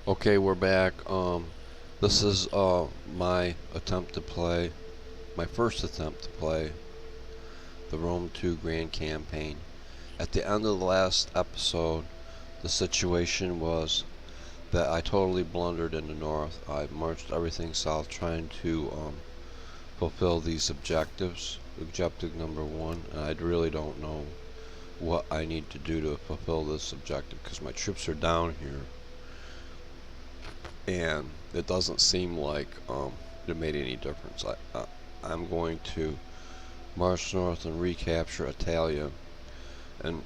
Okay, we're back. This is my attempt to play, my first attempt to play the Rome 2 Grand Campaign. At the end of the last episode, the situation was that I totally blundered in the north. I marched everything south trying to fulfill these objectives. Objective number 1, and I really don't know what I need to do to fulfill this objective because my troops are down here. And it doesn't seem like it made any difference. I'm going to march north and recapture Italia, and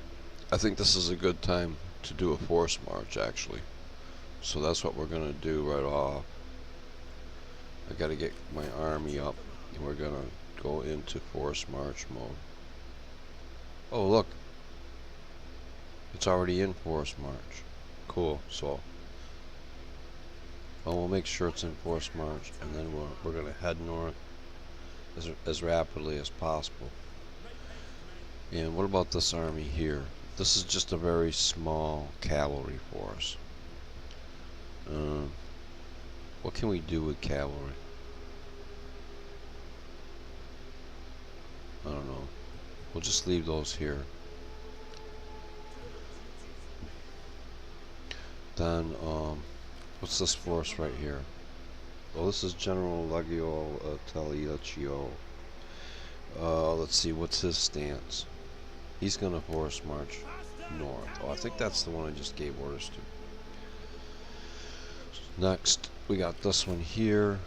I think this is a good time to do a force march actually. So that's what we're gonna do right off. I gotta get my army up, and we're gonna go into force march mode. Oh look, it's already in force march. Cool. So we'll make sure it's in force march, and then we're going to head north as rapidly as possible. And what about this army here? This is just a very small cavalry force. What can we do with cavalry? I don't know. We'll just leave those here. Then, what's this force right here? Well, this is General Legio Tagliaccio. Let's see, what's his stance? He's gonna force march north. Oh, I think that's the one I just gave orders to. Next, we got this one here.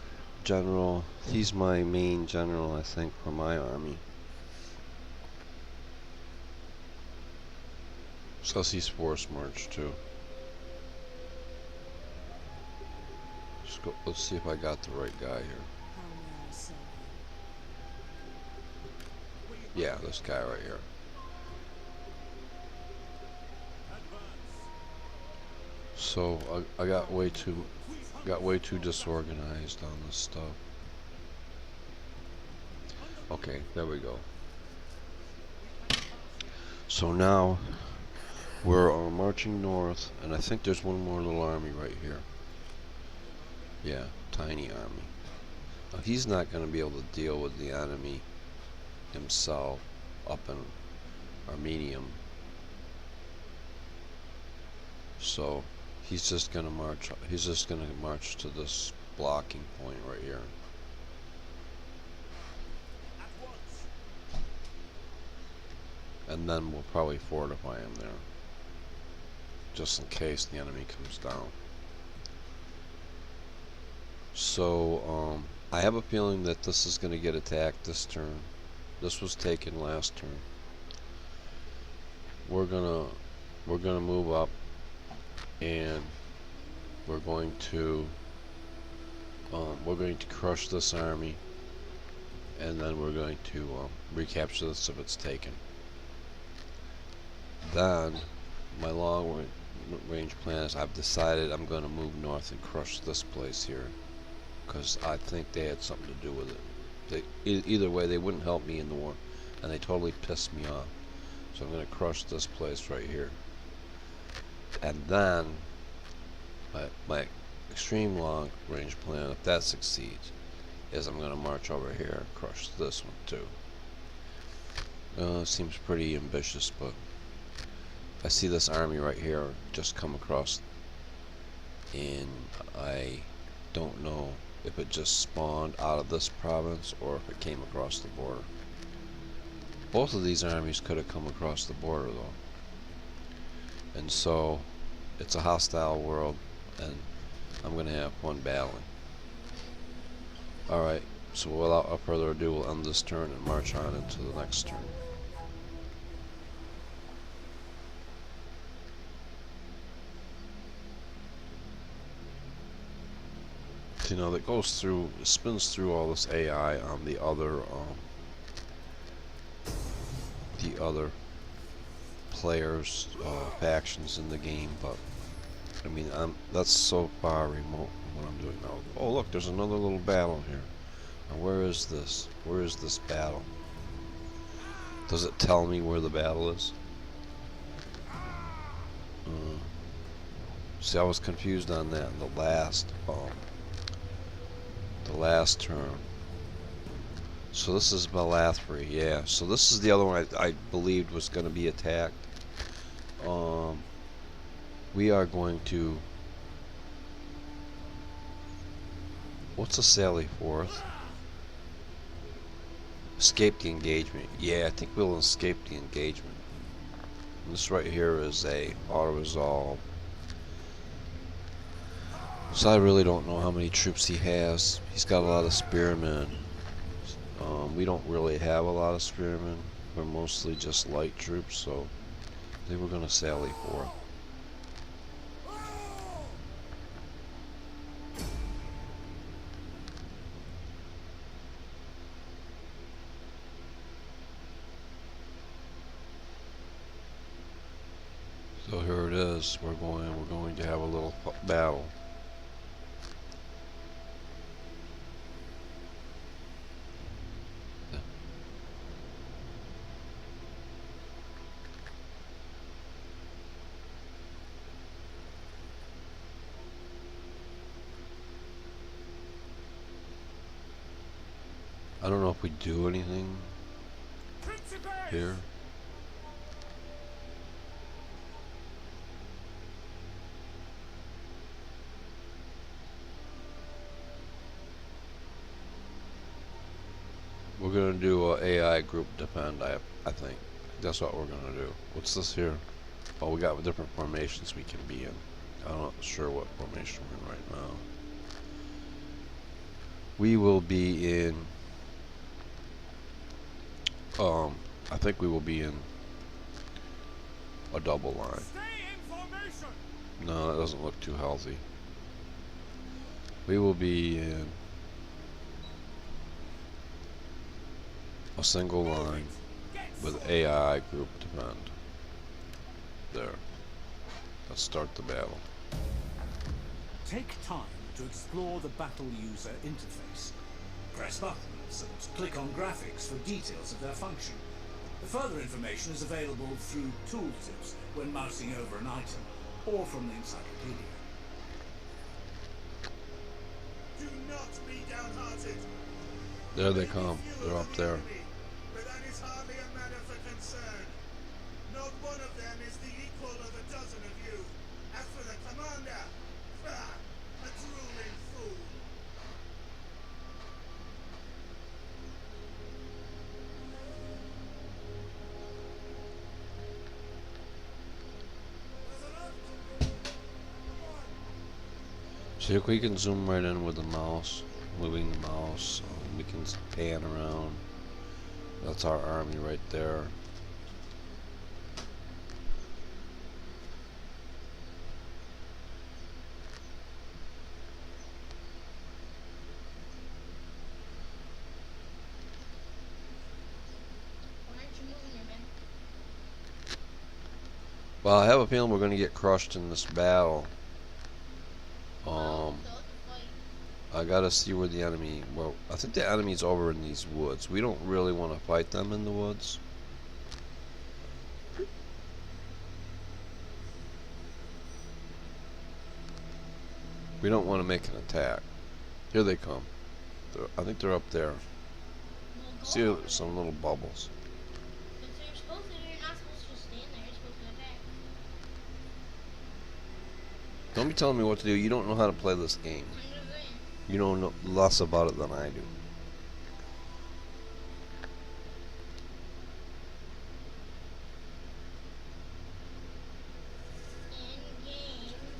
General. He's my main general, I think, for my army. So he's force march too. Let's see if I got the right guy here. Yeah, this guy right here. So I got way too disorganized on this stuff. Okay, there we go. So now we're marching north, and I think there's one more little army right here. Yeah, tiny army. Now, he's not going to be able to deal with the enemy himself up in Armenium. So he's just going to march. He's just going to march to this blocking point right here. And then we'll probably fortify him there, just in case the enemy comes down. So, I have a feeling that this is going to get attacked this turn. This was taken last turn. We're gonna move up, and we're going to crush this army, and then we're going to recapture this if it's taken. Then, my long range plan is I've decided I'm going to move north and crush this place here, because I think they had something to do with it. Either way, they wouldn't help me in the war, and they totally pissed me off. So I'm going to crush this place right here. And then, my extreme long range plan, if that succeeds, is I'm going to march over here and crush this one too. Seems pretty ambitious, but I see this army right here just come across, and I don't know if it just spawned out of this province or if it came across the border. Both of these armies could have come across the border though. And so it's a hostile world, and I'm going to have fun battling. Alright, so without further ado, we'll end this turn and march on into the next turn. You know, that goes through, spins through all this AI on the other players' factions in the game, but I mean, that's so far remote from what I'm doing now. Oh look, there's another little battle here. Now where is this? Where is this battle? Does it tell me where the battle is? See, I was confused on that in the last turn. So this is Malathri, yeah. So this is the other one I believed was going to be attacked. We are going to... What's a sally forth? Escape the engagement. Yeah, I think we'll escape the engagement. This right here is a auto-resolve. So I really don't know how many troops he has. He's got a lot of spearmen. We don't really have a lot of spearmen. We're mostly just light troops, so they were going to sally forth. So here it is. We're going to have a little battle. I don't know if we do anything here. We're gonna do a AI group defend. I think that's what we're gonna do. What's this here? Oh, we got different formations we can be in. I'm not sure what formation we're in right now. We will be in. I think we will be in a double line. No, that doesn't look too healthy. We will be in a single line with AI group defend. There. Let's start the battle. Take time to explore the battle user interface. Press buttons and click on graphics for details of their function. The further information is available through tooltips when mousing over an item or from the encyclopedia. Do not be downhearted. There they come. They're up there. But that is hardly a matter for concern. Not one of them is the equal of a dozen of you. As for the commander, a drooling fool. See if we can zoom right in with the mouse, moving the mouse. We can pan around. That's our army right there. Well, I have a feeling we're going to get crushed in this battle. I gotta see where the enemy. Well, I think the enemy's over in these woods. We don't really want to fight them in the woods. We don't want to make an attack. Here they come. I think they're up there. See some little bubbles. Don't be telling me what to do. You don't know how to play this game. You know less about it than I do.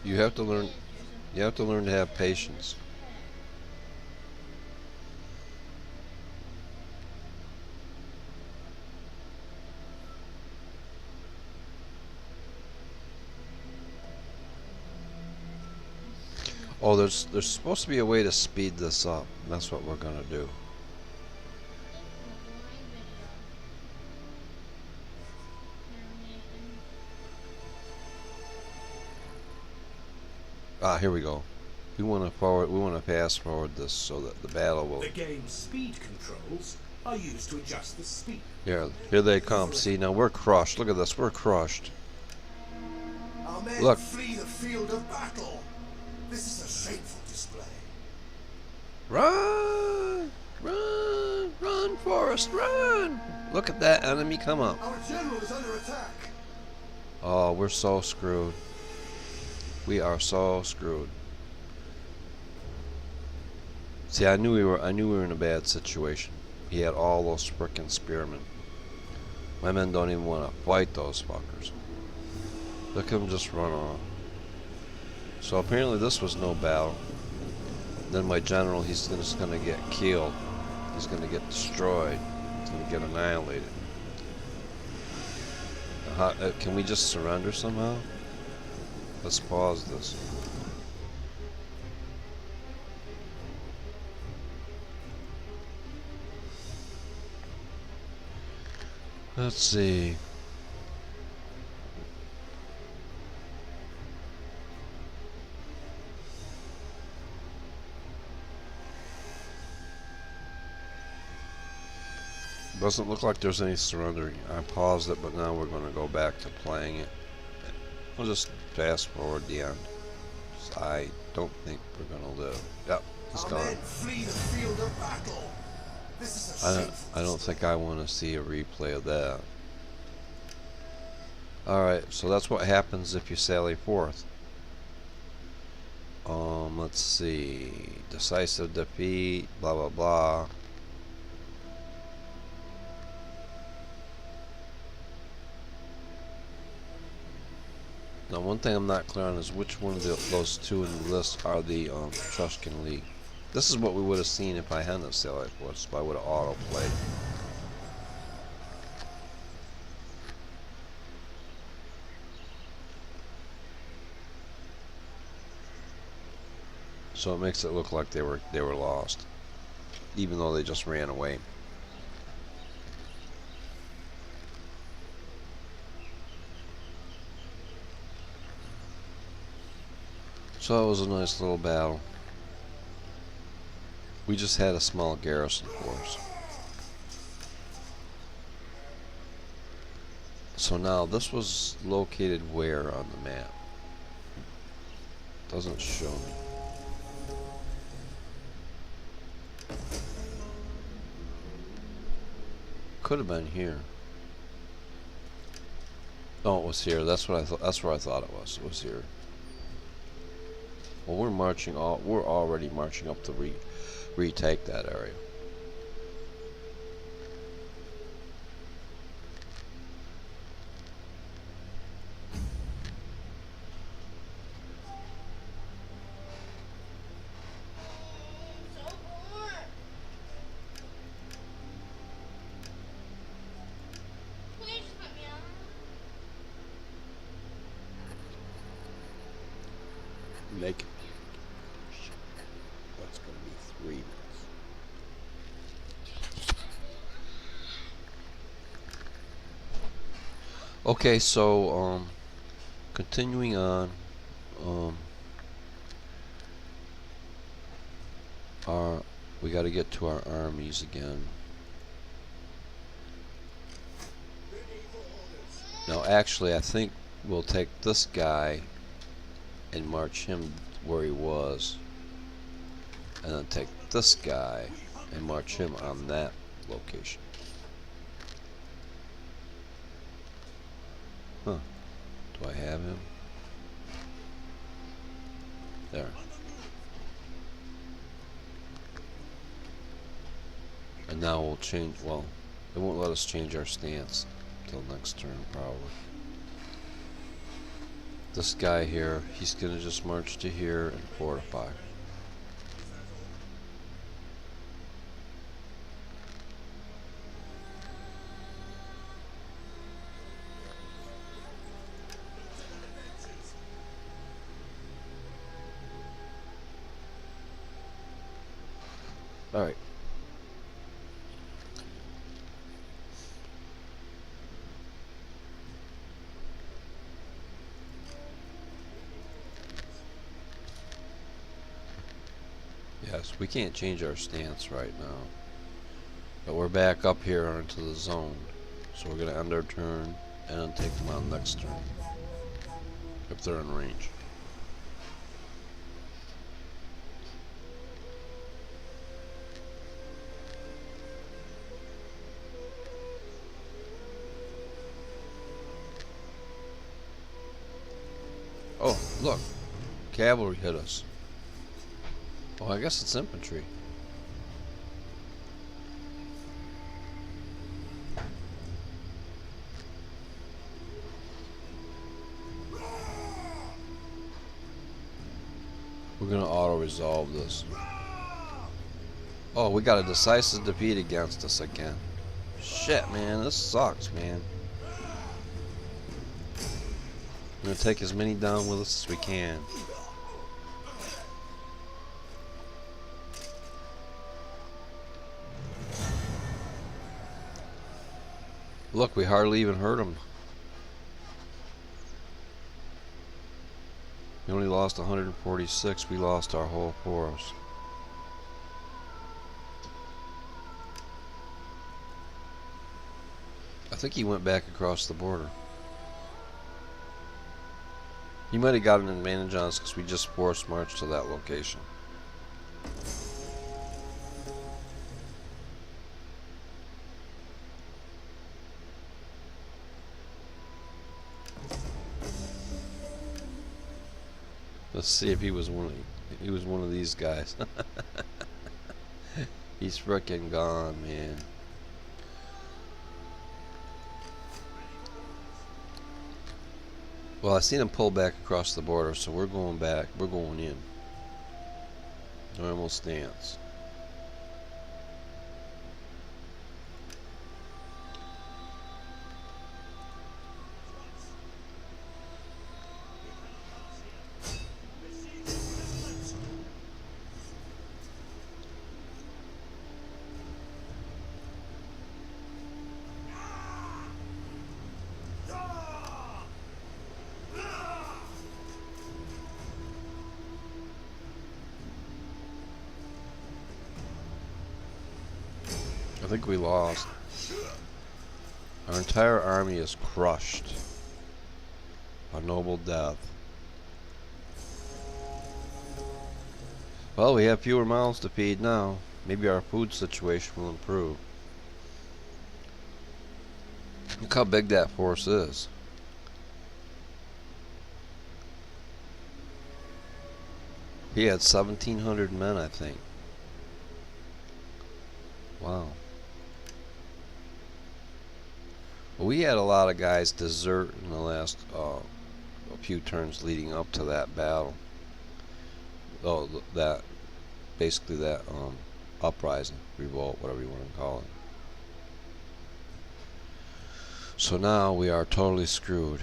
You have to learn. You have to learn to have patience. Oh, there's supposed to be a way to speed this up. And that's what we're gonna do. Ah, here we go. We want to fast forward this so that the battle will. The game's speed controls are used to adjust the speed. Here they come. See, now we're crushed. Look at this. We're crushed. Our men Look. flee the field of battle. This is a shameful display. Run! Run! Run, Forrest, run! Look at that enemy come up. Our general is under attack. Oh, we're so screwed. We are so screwed. See, I knew we were in a bad situation. He had all those frickin' spearmen. My men don't even want to fight those fuckers. Look at him just run off. So apparently this was no battle. Then my general, he's just gonna get killed. He's gonna get destroyed. He's gonna get annihilated. Can we just surrender somehow? Let's pause this. Let's see. Doesn't look like there's any surrendering. I paused it, but now we're going to go back to playing it. We'll just fast forward the end. I don't think we're going to live. Yep, he's gone. Flee the field of battle. This is a I don't think I want to see a replay of that. Alright, so that's what happens if you sally forth. Let's see. Decisive defeat, blah blah blah. Now, one thing I'm not clear on is which one of those two in the list are the Etruscan League. This is what we would have seen if I hadn't sallied forth, so I would have auto-played. So it makes it look like they were lost, even though they just ran away. So it was a nice little battle. We just had a small garrison force. So now this was located where on the map? Doesn't show me. Could have been here. Oh, it was here. That's what I thought. That's where I thought it was. It was here. Well, we're marching. We're already marching up to retake that area. Make it. That's going to be 3 minutes. Okay, so continuing on, we got to get to our armies again. Now, actually, I think we'll take this guy and march him where he was, and then take this guy and march him on that location. Huh. Do I have him? There. And now we'll change, well, it won't let us change our stance until next turn, probably. This guy here, he's gonna just march to here and fortify. Alright. Yes, we can't change our stance right now. But we're back up here into the zone. So we're going to end our turn and then take them on next turn. If they're in range. Oh, look. Cavalry hit us. Oh, I guess it's infantry. We're gonna auto-resolve this. Oh, we got a decisive defeat against us again. Shit, man, this sucks, man. We're gonna take as many down with us as we can. Look, we hardly even hurt them. We only lost 146. We lost our whole force. I think he went back across the border. He might have got an advantage on us because we just force marched to that location. Let's see if he was one of these guys. He's frickin' gone, man. Well, I seen him pull back across the border, so we're going back. We're going in. Normal stance. I think we lost. Our entire army is crushed. A noble death. Well, we have fewer mouths to feed now. Maybe our food situation will improve. Look how big that force is. He had 1,700 men, I think. Wow. Well, we had a lot of guys desert in the last a few turns leading up to that battle. Oh, that basically that uprising, revolt, whatever you want to call it. So now we are totally screwed.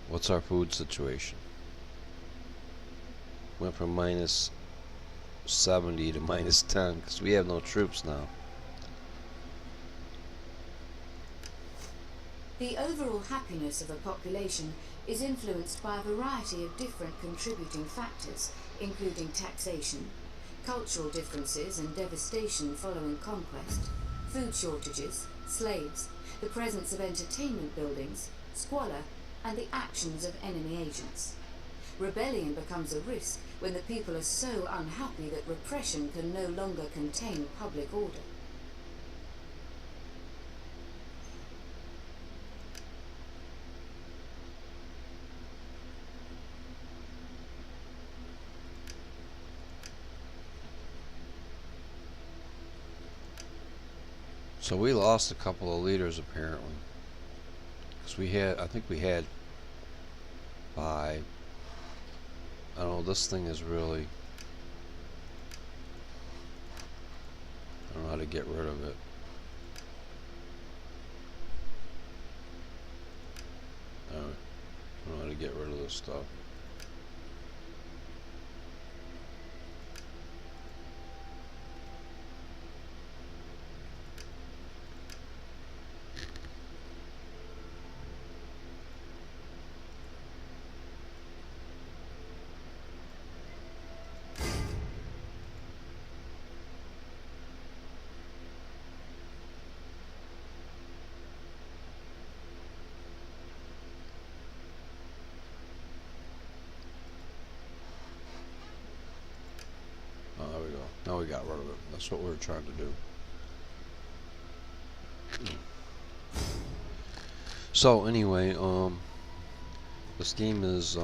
What's our food situation? Went from minus 70 to minus 10 because we have no troops now. The overall happiness of a population is influenced by a variety of different contributing factors, including taxation, cultural differences and devastation following conquest, food shortages, slaves, the presence of entertainment buildings, squalor, and the actions of enemy agents. Rebellion becomes a risk when the people are so unhappy that repression can no longer contain public order. So we lost a couple of leaders apparently, because I think we had 5. I don't know, this thing is really, I don't know how to get rid of it. I don't know how to get rid of this stuff. There we go. Now we got rid of it. That's what we were trying to do. So anyway, this game is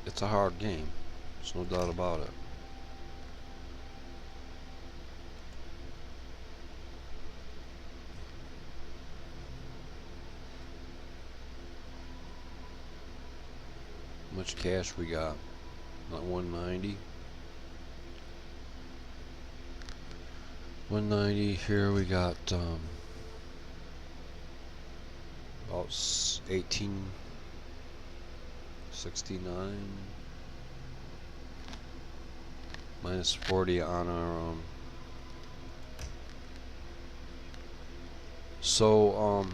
it's a hard game. There's no doubt about it. How much cash we got? Not 190. 190. Here we got about 1869 minus 40 on our so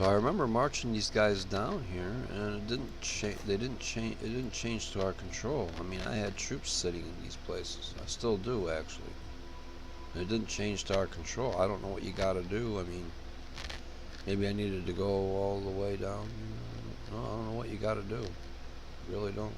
I remember marching these guys down here, and it didn't change. They didn't change. It didn't change to our control. I mean, I had troops sitting in these places. I still do, actually. It didn't change to our control. I don't know what you got to do. I mean, maybe I needed to go all the way down. No, I don't know what you got to do. Really don't.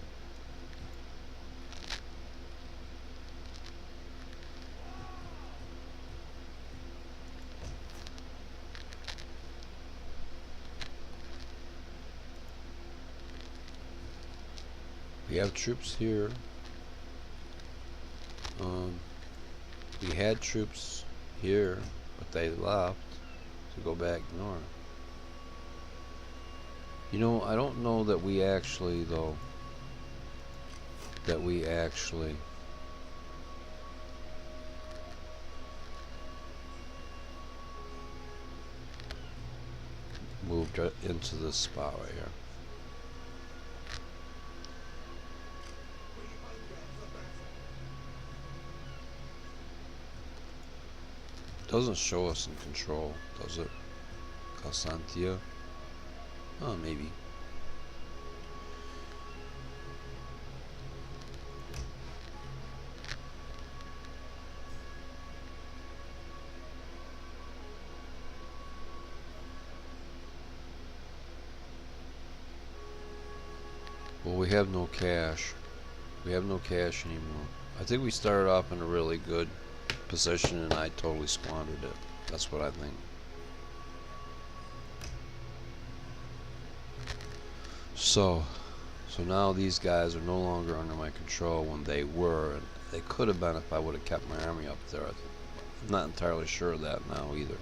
We have troops here. We had troops here, but they left to go back north. You know, I don't know that we actually, though, moved into this spot right here. Doesn't show us in control, does it? Casantia? Oh, maybe. Well, we have no cash. We have no cash anymore. I think we started off in a really good position and I totally squandered it. That's what I think. So now these guys are no longer under my control when they were, and they could have been if I would have kept my army up there. I'm not entirely sure of that now either.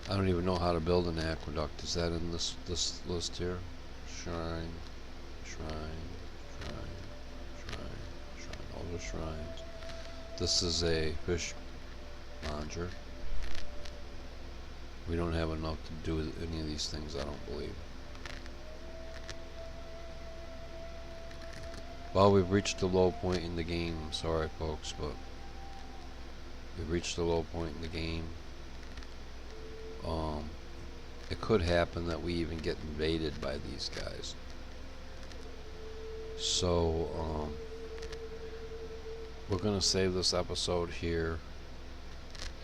I don't even know how to build an aqueduct. Is that in this list here? Shrine, shrine, shrine, shrine, shrine. All the shrines. This is a fish launcher. We don't have enough to do any of these things, I don't believe. Well, we've reached the low point in the game. I'm sorry, folks, but we've reached the low point in the game. It could happen that we even get invaded by these guys. So, we're gonna save this episode here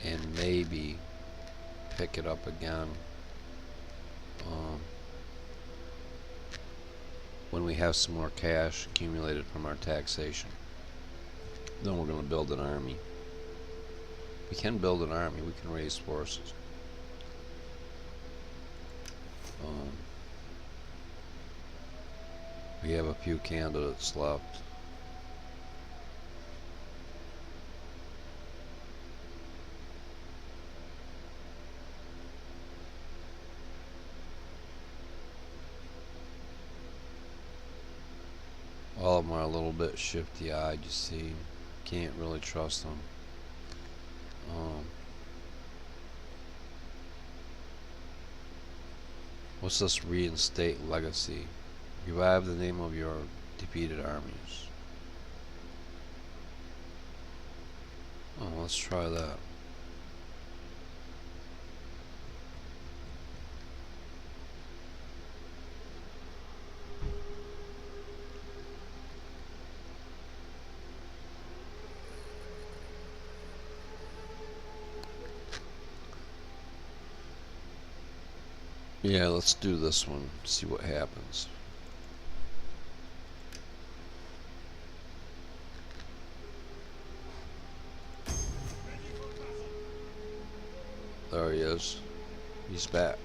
and maybe pick it up again when we have some more cash accumulated from our taxation. Then we're gonna build an army. We can build an army. We can raise forces. We have a few candidates left. All of them are a little bit shifty-eyed, you see. Can't really trust them. Um, what's this? Reinstate legacy. Revive the name of your defeated armies. Oh, let's try that. Yeah, let's do this one. See what happens. There he is. He's back.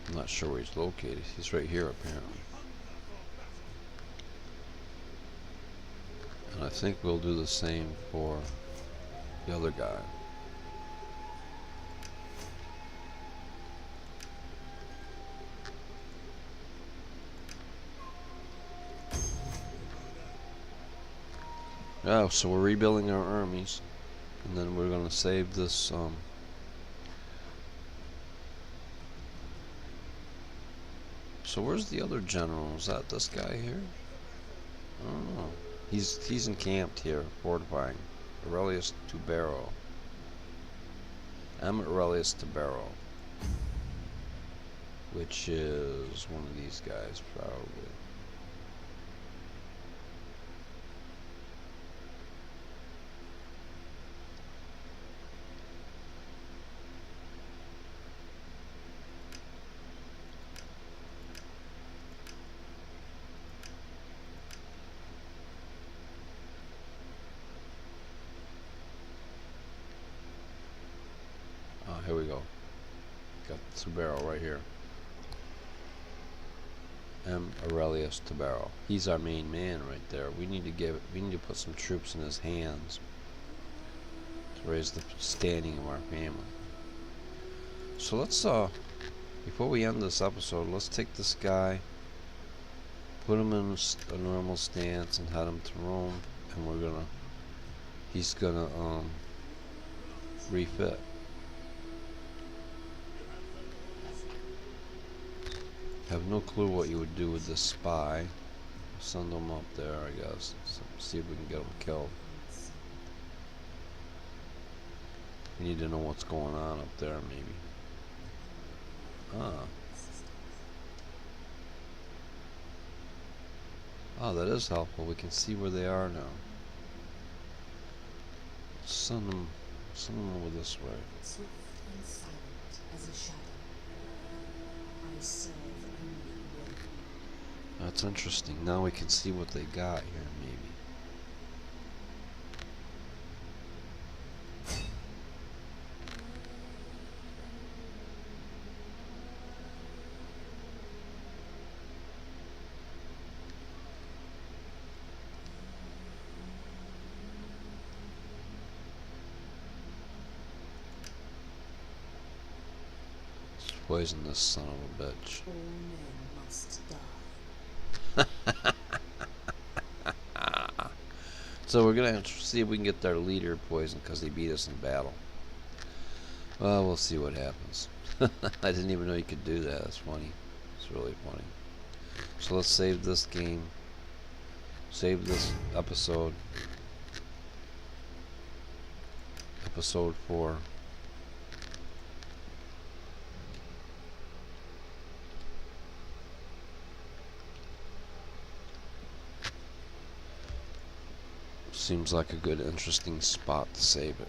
I'm not sure where he's located. He's right here apparently. And I think we'll do the same for the other guy. Oh, so we're rebuilding our armies, and then we're gonna save this. So where's the other general? Is that this guy here? I don't know. He's encamped here, fortifying. Aurelius Tubero. M. Aurelius Tubero, which is one of these guys probably. Here we go. Got Tubero right here. M. Aurelius Tubero. He's our main man right there. We need to put some troops in his hands to raise the standing of our family. So let's before we end this episode, let's take this guy, put him in a normal stance, and head him to Rome, and he's gonna refit. Have no clue what you would do with this spy. Send them up there, I guess. See if we can get them killed. We need to know what's going on up there, maybe. Oh, that is helpful. We can see where they are now. Send them over this way. Swift and silent as a shadow. I serve only will. That's interesting. Now we can see what they got here, maybe. Let's poison this son of a bitch. All men must die. So we're gonna have to see if we can get their leader poisoned because they beat us in battle. Well, we'll see what happens. I didn't even know you could do that. That's funny. It's really funny. So let's save this game. Save this episode. Episode 4. Seems like a good, interesting spot to save it.